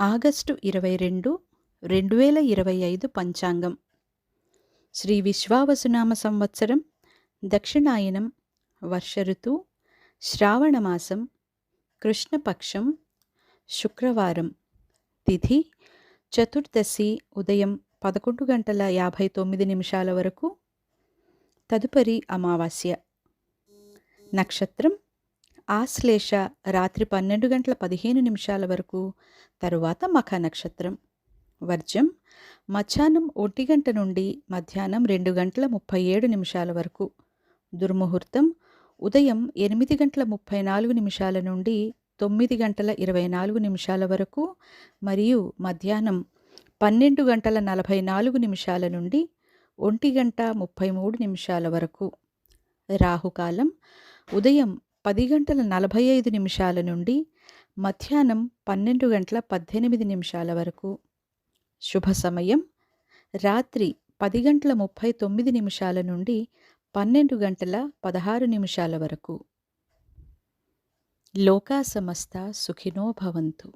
August 22, 2025 పంచాంగం. శ్రీ విశ్వావసునామ సంవత్సరం, దక్షిణాయనం, వర్ష ఋతువు, శ్రావణమాసం, కృష్ణపక్షం, శుక్రవారం. తిథి చతుర్దశి ఉదయం 11:59 వరకు. తదుపరి అమావాస్య. నక్షత్రం ఆశ్లేష రాత్రి 12:15 వరకు. తరువాత మఖ నక్షత్రం. వర్జం మధ్యాహ్నం 1 గంట నుండి మధ్యాహ్నం 2:37 వరకు. దుర్ముహూర్తం ఉదయం 8:34 నుండి 9:24 వరకు మరియు మధ్యాహ్నం 12:44 నుండి 1:33 వరకు. రాహుకాలం ఉదయం 10:45 నుండి మధ్యాహ్నం 12:18 వరకు. శుభ సమయం రాత్రి 10:39 నుండి 12:16 వరకు. లోకా సమస్త సుఖినో భవంతు.